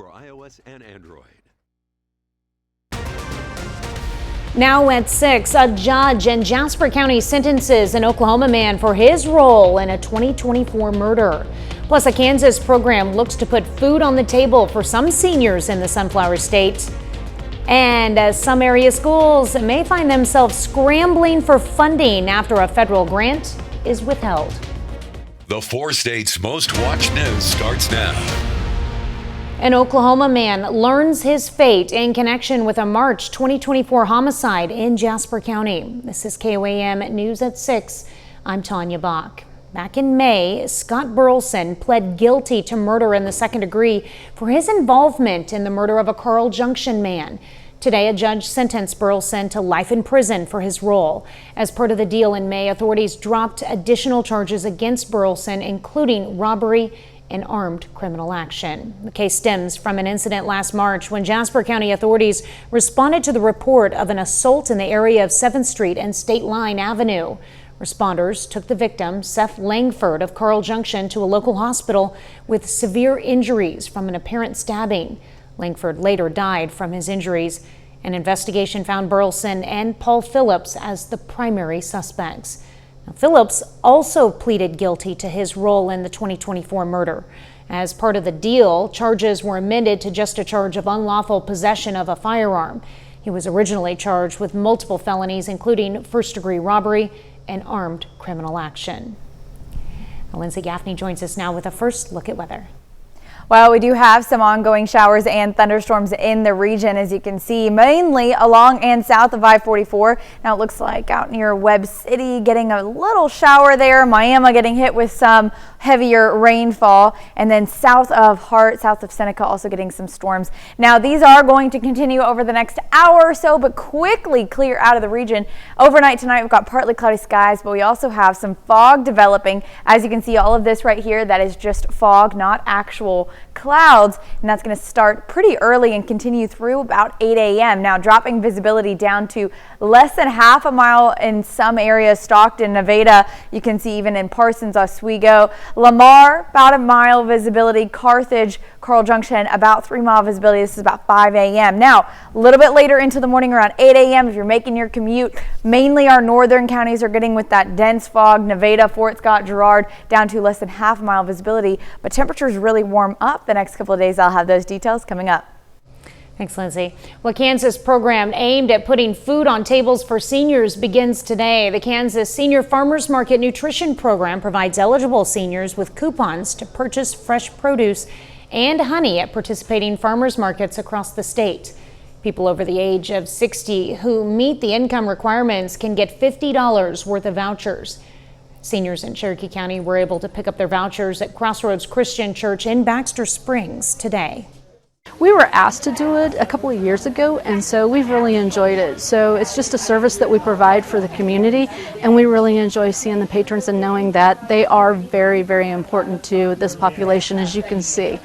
for iOS and Android. Now at 6, a judge in Jasper County sentences an Oklahoma man for his role in a 2024 murder. Plus, a Kansas program looks to put food on the table for some seniors in the Sunflower State. And some area schools may find themselves scrambling for funding after a federal grant is withheld. The 4 states' most watched news starts now. An Oklahoma man learns his fate in connection with a March 2024 homicide in Jasper County. This is KOAM News at 6. I'm Tanya Bach. Back in May, Scott Burleson pled guilty to murder in the second degree for his involvement in the murder of a Carl Junction man. Today, a judge sentenced Burleson to life in prison for his role. As part of the deal in May, authorities dropped additional charges against Burleson, including robbery and armed criminal action. The case stems from an incident last March when Jasper County authorities responded to the report of an assault in the area of 7th Street and State Line Avenue. Responders took the victim, Seth Langford of Carl Junction, to a local hospital with severe injuries from an apparent stabbing. Langford later died from his injuries. An investigation found Burleson and Paul Phillips as the primary suspects. Now, Phillips also pleaded guilty to his role in the 2024 murder. As part of the deal, charges were amended to just a charge of unlawful possession of a firearm. He was originally charged with multiple felonies, including first-degree robbery and armed criminal action. Now, Lindsay Gaffney joins us now with a first look at weather. Well, we do have some ongoing showers and thunderstorms in the region, as you can see, mainly along and south of I-44. Now it looks like out near Webb City getting a little shower there. Miami getting hit with some heavier rainfall, and then south of Hart, south of Seneca, also getting some storms. Now these are going to continue over the next hour or so, but quickly clear out of the region. Overnight tonight, we've got partly cloudy skies, but we also have some fog developing. As you can see, all of this right here, that is just fog, not actual clouds, and that's going to start pretty early and continue through about 8 a.m. Now dropping visibility down to less than half a mile in some areas. Stockton, Nevada, you can see even in Parsons, Oswego. Lamar, about a mile visibility. Carthage, Carl Junction, about 3 mile visibility. This is about 5 a.m. Now, a little bit later into the morning, around 8 a.m., if you're making your commute, mainly our northern counties are getting with that dense fog. Nevada, Fort Scott, Girard, down to less than half a mile visibility, but temperatures really warm up the next couple of days. I'll have those details coming up. Thanks, Lindsay. Well, Kansas program aimed at putting food on tables for seniors begins today. The Kansas Senior Farmers Market Nutrition Program provides eligible seniors with coupons to purchase fresh produce and honey at participating farmers markets across the state. People over the age of 60 who meet the income requirements can get $50 worth of vouchers. Seniors in Cherokee County were able to pick up their vouchers at Crossroads Christian Church in Baxter Springs today. We were asked to do it a couple of years ago, and so we've really enjoyed it. So it's just a service that we provide for the community, and we really enjoy seeing the patrons and knowing that they are very, very important to this population, as you can see.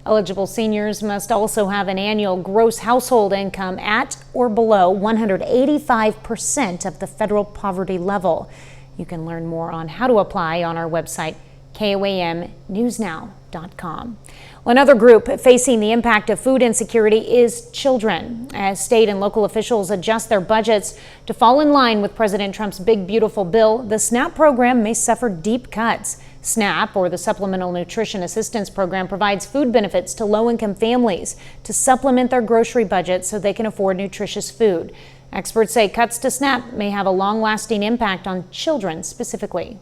Eligible seniors must also have an annual gross household income at or below 185% of the federal poverty level. You can learn more on how to apply on our website, KOAMnewsnow.com. Well, another group facing the impact of food insecurity is children. As state and local officials adjust their budgets to fall in line with President Trump's big, beautiful bill, the SNAP program may suffer deep cuts. SNAP, or the Supplemental Nutrition Assistance Program, provides food benefits to low-income families to supplement their grocery budget so they can afford nutritious food. Experts say cuts to SNAP may have a long-lasting impact on children specifically.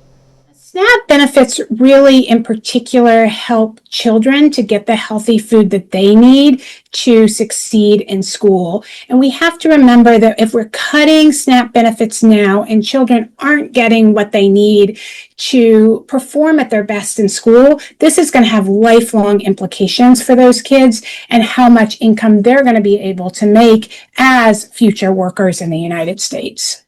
SNAP benefits really, in particular, help children to get the healthy food that they need to succeed in school. And we have to remember that if we're cutting SNAP benefits now and children aren't getting what they need to perform at their best in school, this is going to have lifelong implications for those kids and how much income they're going to be able to make as future workers in the United States.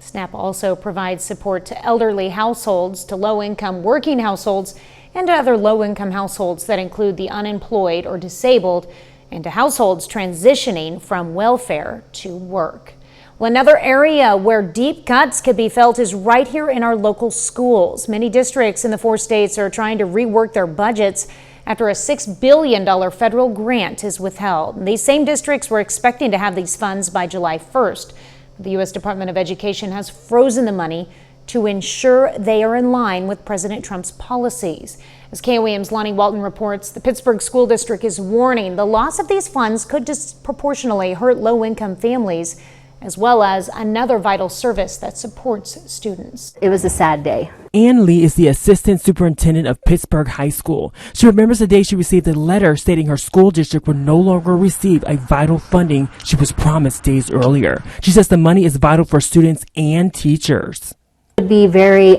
SNAP also provides support to elderly households, to low-income working households, and to other low-income households that include the unemployed or disabled, and to households transitioning from welfare to work. Well, another area where deep cuts could be felt is right here in our local schools. Many districts in the 4 states are trying to rework their budgets after a $6 billion federal grant is withheld. These same districts were expecting to have these funds by July 1st. The U.S. Department of Education has frozen the money to ensure they are in line with President Trump's policies. As KOAM's Lonnie Walton reports, the Pittsburgh School District is warning the loss of these funds could disproportionately hurt low-income families, as well as another vital service that supports students. It was a sad day. Ann Lee is the assistant superintendent of Pittsburgh High School. She remembers the day she received a letter stating her school district would no longer receive a vital funding she was promised days earlier. She says the money is vital for students and teachers. It would be very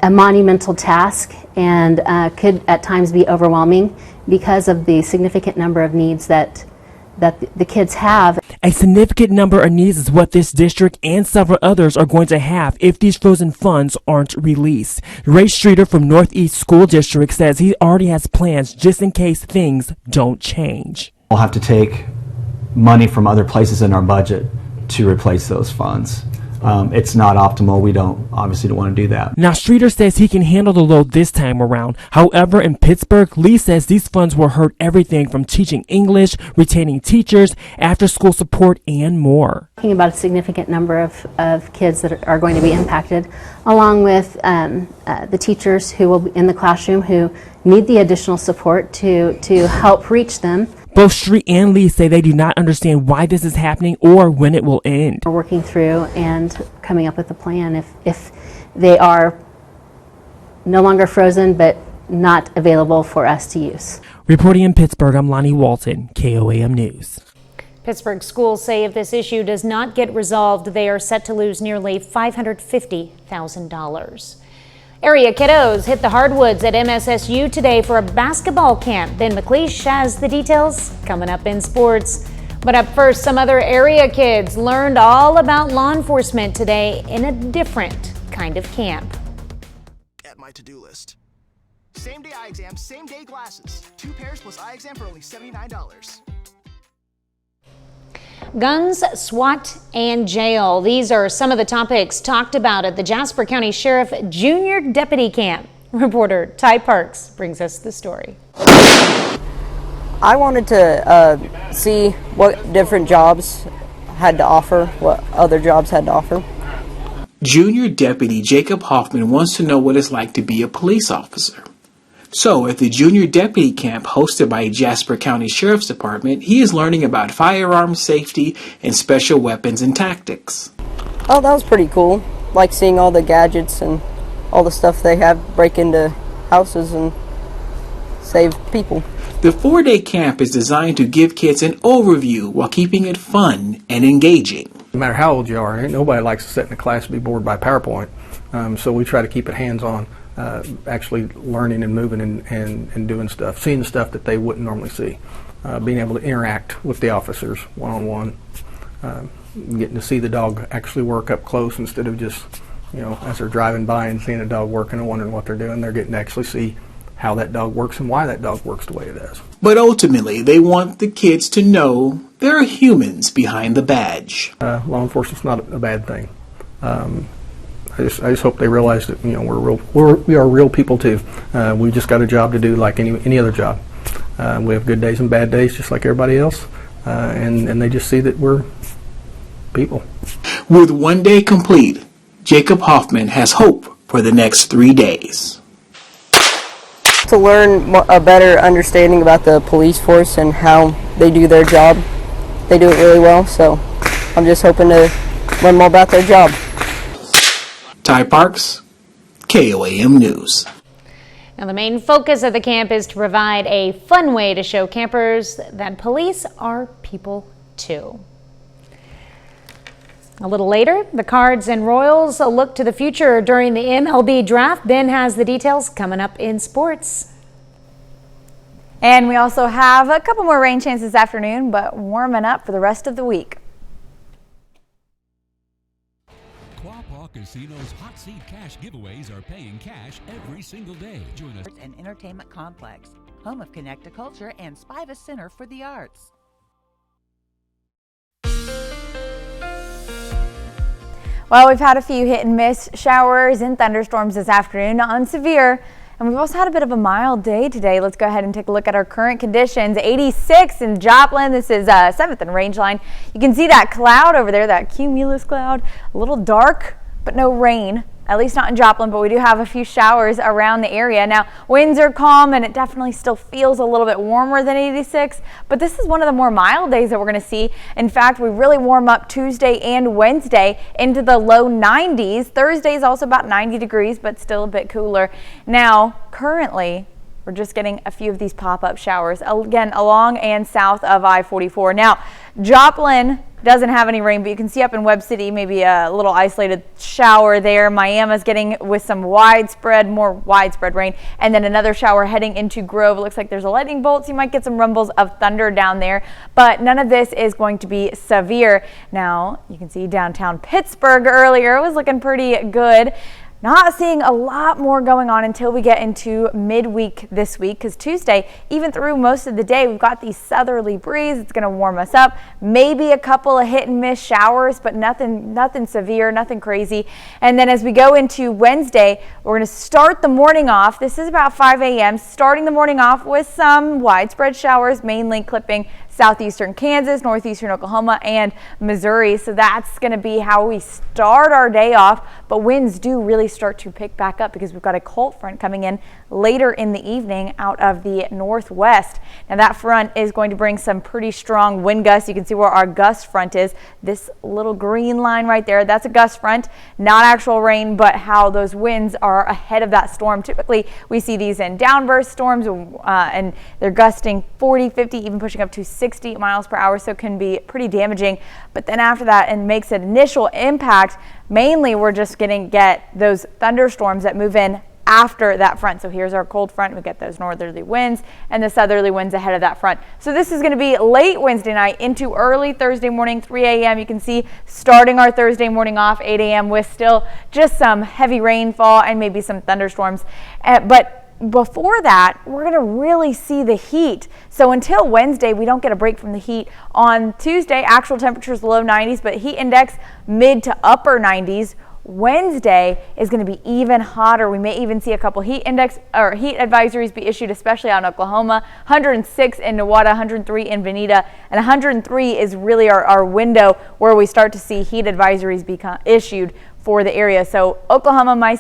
a monumental task and could at times be overwhelming because of the significant number of needs that the kids have. A significant number of needs is what this district and several others are going to have if these frozen funds aren't released. Ray Streeter from Northeast School District says he already has plans just in case things don't change. We'll have to take money from other places in our budget to replace those funds. It's not optimal. We obviously don't want to do that. Now, Streeter says he can handle the load this time around. However, in Pittsburgh, Lee says these funds will hurt everything from teaching English, retaining teachers, after-school support, and more. Talking about a significant number of kids that are going to be impacted, along with the teachers who will be in the classroom who need the additional support to help reach them. Both Street and Lee say they do not understand why this is happening or when it will end. We're working through and coming up with a plan if they are no longer frozen but not available for us to use. Reporting in Pittsburgh, I'm Lonnie Walton, KOAM News. Pittsburgh schools say if this issue does not get resolved, they are set to lose nearly $550,000. Area kiddos hit the hardwoods at MSSU today for a basketball camp. Ben McLeish has the details coming up in sports. But up first, some other area kids learned all about law enforcement today in a different kind of camp. At my to-do list. Same day eye exam, same day glasses. 2 pairs plus eye exam for only $79. Guns, SWAT, and jail. These are some of the topics talked about at the Jasper County Sheriff Junior Deputy Camp. Reporter Ty Parks brings us the story. I wanted to see what different jobs had to offer, what other jobs had to offer. Junior Deputy Jacob Hoffman wants to know what it's like to be a police officer. So, at the Junior Deputy Camp hosted by Jasper County Sheriff's Department, he is learning about firearms safety and special weapons and tactics. Oh, that was pretty cool. Like seeing all the gadgets and all the stuff they have, break into houses and save people. The 4-day camp is designed to give kids an overview while keeping it fun and engaging. No matter how old you are, nobody likes to sit in a class and be bored by PowerPoint. So we try to keep it hands-on. Actually learning and moving and doing stuff, seeing the stuff that they wouldn't normally see, being able to interact with the officers one-on-one, getting to see the dog actually work up close instead of just, as they're driving by and seeing a dog working and wondering what they're doing. They're getting to actually see how that dog works and why that dog works the way it does. But ultimately, they want the kids to know there are humans behind the badge. Law enforcement's not a bad thing. I just hope they realize that we are real people too. We just got a job to do like any other job. We have good days and bad days just like everybody else, and they just see that we're people. With 1 day complete, Jacob Hoffman has hope for the next 3 days. To learn a better understanding about the police force and how they do their job. They do it really well, so I'm just hoping to learn more about their job. Ty Parks, KOAM News. Now, the main focus of the camp is to provide a fun way to show campers that police are people too. A little later, the Cards and Royals look to the future during the MLB draft. Ben has the details coming up in sports. And we also have a couple more rain chances this afternoon, but warming up for the rest of the week. Casino's Hot Seat Cash giveaways are paying cash every single day. Join us. An entertainment complex, home of Connect-A-Culture and Spivus Center for the Arts. Well, we've had a few hit and miss showers and thunderstorms this afternoon, not severe. And we've also had a bit of a mild day today. Let's go ahead and take a look at our current conditions. 86 in Joplin. This is 7th and Range Line. You can see that cloud over there, that cumulus cloud, a little dark, but no rain. At least not in Joplin, but we do have a few showers around the area. Now, winds are calm and it definitely still feels a little bit warmer than 86, but this is one of the more mild days that we're going to see. In fact, we really warm up Tuesday and Wednesday into the low 90s. Thursday is also about 90 degrees, but still a bit cooler. Now, currently, we're just getting a few of these pop-up showers, again, along and south of I-44. Now, Joplin doesn't have any rain, but you can see up in Webb City, maybe a little isolated shower there. Miami's getting with some more widespread rain, and then another shower heading into Grove. It looks like there's a lightning bolt, so you might get some rumbles of thunder down there, but none of this is going to be severe. Now, you can see downtown Pittsburgh earlier was looking pretty good. Not seeing a lot more going on until we get into midweek this week, because Tuesday, even through most of the day, we've got the southerly breeze. It's going to warm us up. Maybe a couple of hit and miss showers, but nothing severe, nothing crazy. And then as we go into Wednesday, we're going to start the morning off. This is about 5 a.m. Starting the morning off with some widespread showers, mainly clipping southeastern Kansas, northeastern Oklahoma, and Missouri. So that's going to be how we start our day off. But winds do really start to pick back up because we've got a cold front coming in later in the evening out of the northwest. Now that front is going to bring some pretty strong wind gusts. You can see where our gust front is. This little green line right there, that's a gust front. Not actual rain, but how those winds are ahead of that storm. Typically, we see these in downburst storms, and they're gusting 40, 50, even pushing up to 60 miles per hour, so it can be pretty damaging. But then after that, it makes an initial impact. Mainly, we're just going to get those thunderstorms that move in after that front. So here's our cold front. We get those northerly winds and the southerly winds ahead of that front. So this is going to be late Wednesday night into early Thursday morning, 3 a.m. You can see starting our Thursday morning off 8 a.m. with still just some heavy rainfall and maybe some thunderstorms. But before that, we're going to really see the heat. So until Wednesday, we don't get a break from the heat. On Tuesday, actual temperatures low 90s, but heat index mid to upper 90s. Wednesday is going to be even hotter. We may even see a couple heat advisories be issued, especially out in Oklahoma. 106 in Nowata, 103 in Veneta, and 103 is really our window where we start to see heat advisories be issued for the area. So Oklahoma may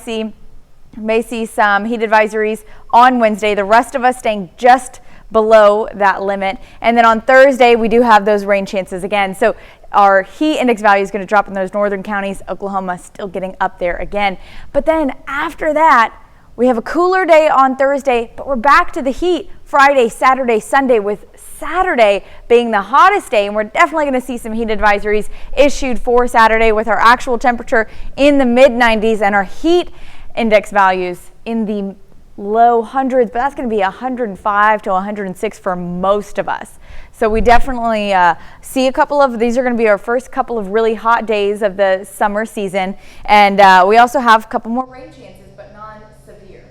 see some heat advisories on Wednesday. The rest of us staying just below that limit. And then on Thursday, we do have those rain chances again. So our heat index value is going to drop in those northern counties. Oklahoma still getting up there again. But then after that, we have a cooler day on Thursday, but we're back to the heat Friday, Saturday, Sunday, with Saturday being the hottest day. And we're definitely going to see some heat advisories issued for Saturday with our actual temperature in the mid 90s and our heat index values in the low hundreds, but that's going to be 105 to 106 for most of us. So we definitely see a couple of these are going to be our first couple of really hot days of the summer season, and we also have a couple more rain chances, but non-severe.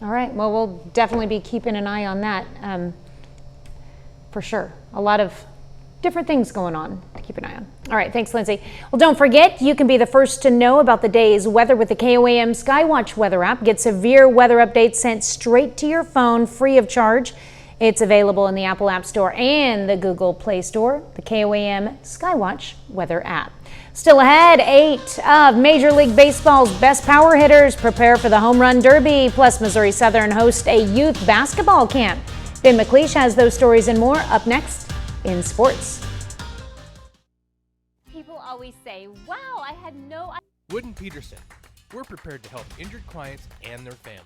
All right, well, we'll definitely be keeping an eye on that for sure. A lot of different things going on to keep an eye on. All right, thanks, Lindsay. Well, don't forget, you can be the first to know about the day's weather with the KOAM Skywatch weather app. Get severe weather updates sent straight to your phone, free of charge. It's available in the Apple App Store and the Google Play Store, the KOAM Skywatch weather app. Still ahead, 8 of Major League Baseball's best power hitters prepare for the Home Run Derby, plus Missouri Southern host a youth basketball camp. Ben McLeish has those stories and more up next in sports. People always say, wow, I had no idea. Wood & Peterson. We're prepared to help injured clients and their families.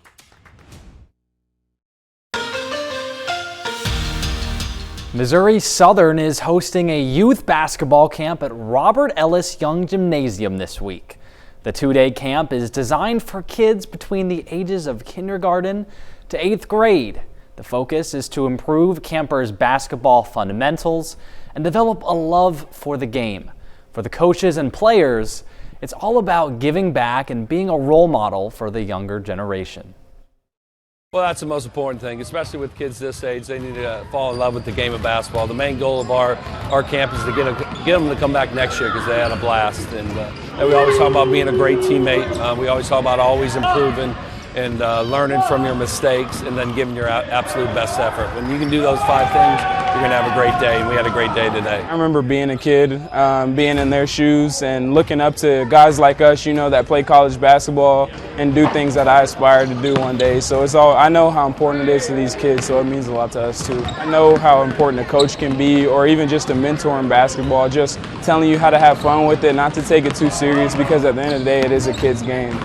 Missouri Southern is hosting a youth basketball camp at Robert Ellis Young Gymnasium this week. The two-day camp is designed for kids between the ages of kindergarten to 8th grade. The focus is to improve campers' basketball fundamentals and develop a love for the game. For the coaches and players, it's all about giving back and being a role model for the younger generation. Well, that's the most important thing, especially with kids this age. They need to fall in love with the game of basketball. The main goal of our camp is to get them to come back next year because they had a blast. And we always talk about being a great teammate. We always talk about always improving. and learning from your mistakes and then giving your absolute best effort. When you can do those 5 things, you're going to have a great day, and we had a great day today. I remember being a kid, being in their shoes and looking up to guys like us, that play college basketball and do things that I aspire to do one day. So I know how important it is to these kids, so it means a lot to us too. I know how important a coach can be, or even just a mentor in basketball, just telling you how to have fun with it, not to take it too serious, because at the end of the day, it is a kid's game.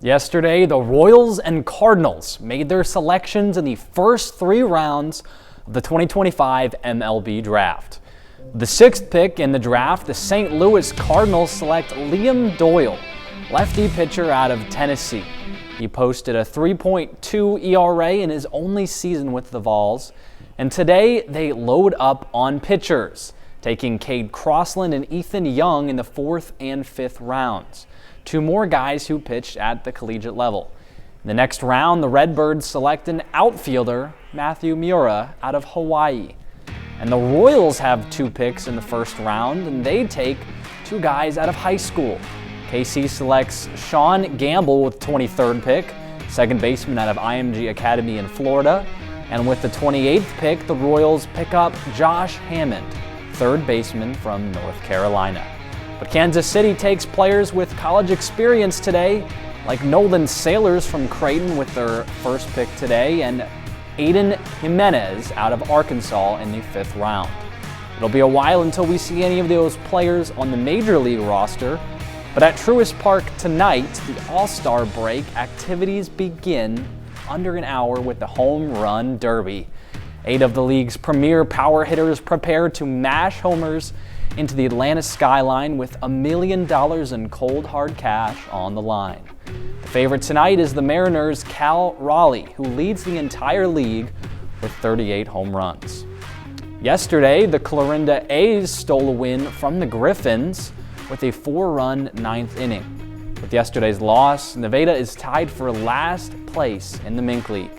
Yesterday, the Royals and Cardinals made their selections in the first 3 rounds of the 2025 MLB Draft. The 6th pick in the draft, the St. Louis Cardinals select Liam Doyle, lefty pitcher out of Tennessee. He posted a 3.2 ERA in his only season with the Vols, and today they load up on pitchers, taking Cade Crossland and Ethan Young in the 4th and 5th rounds. 2 more guys who pitched at the collegiate level. In the next round, the Redbirds select an outfielder, Matthew Miura, out of Hawaii. And the Royals have 2 picks in the first round, and they take 2 guys out of high school. KC selects Sean Gamble with the 23rd pick, second baseman out of IMG Academy in Florida. And with the 28th pick, the Royals pick up Josh Hammond, third baseman from North Carolina. But Kansas City takes players with college experience today, like Nolan Sailors from Creighton with their first pick today, and Aiden Jimenez out of Arkansas in the 5th round. It'll be a while until we see any of those players on the Major League roster, but at Truist Park tonight, the All-Star break activities begin under an hour with the Home Run Derby. 8 of the league's premier power hitters prepare to mash homers into the Atlanta skyline with $1 million in cold hard cash on the line. The favorite tonight is the Mariners' Cal Raleigh, who leads the entire league with 38 home runs. Yesterday, the Clarinda A's stole a win from the Griffins with a 4-run 9th inning. With yesterday's loss, Nevada is tied for last place in the Mink League.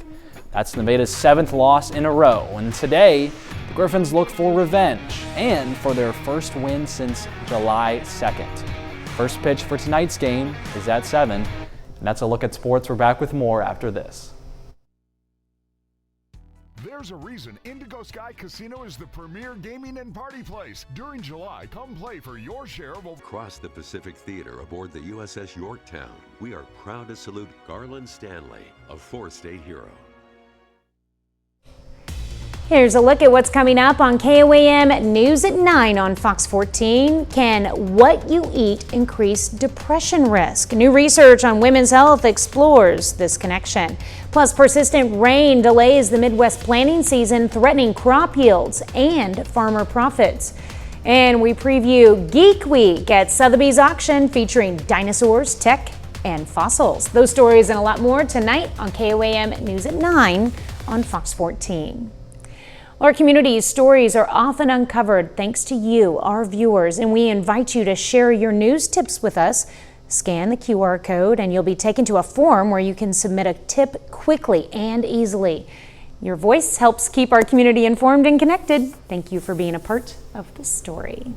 That's Nevada's 7th loss in a row, and today, the Griffins look for revenge and for their first win since July 2nd. First pitch for tonight's game is at 7, and that's a look at sports. We're back with more after this. There's a reason Indigo Sky Casino is the premier gaming and party place. During July, come play for your share of Across the Pacific Theater aboard the USS Yorktown, we are proud to salute Garland Stanley, a 4-state hero. Here's a look at what's coming up on KOAM News at 9 on Fox 14. Can what you eat increase depression risk? New research on women's health explores this connection. Plus, persistent rain delays the Midwest planting season, threatening crop yields and farmer profits. And we preview Geek Week at Sotheby's auction featuring dinosaurs, tech, and fossils. Those stories and a lot more tonight on KOAM News at 9 on Fox 14. Our community's stories are often uncovered thanks to you, our viewers, and we invite you to share your news tips with us. Scan the QR code and you'll be taken to a form where you can submit a tip quickly and easily. Your voice helps keep our community informed and connected. Thank you for being a part of this story.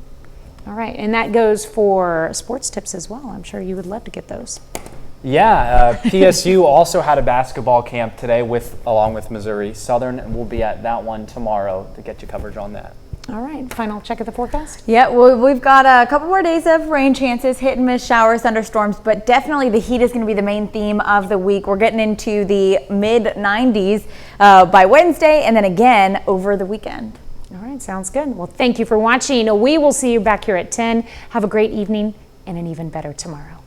All right, and that goes for sports tips as well. I'm sure you would love to get those. Yeah, PSU also had a basketball camp today along with Missouri Southern, and we'll be at that one tomorrow to get you coverage on that. All right, final check of the forecast. Yeah, well, we've got a couple more days of rain chances, hit and miss showers, thunderstorms, but definitely the heat is going to be the main theme of the week. We're getting into the mid-90s by Wednesday and then again over the weekend. All right, sounds good. Well, thank you for watching. We will see you back here at 10. Have a great evening and an even better tomorrow.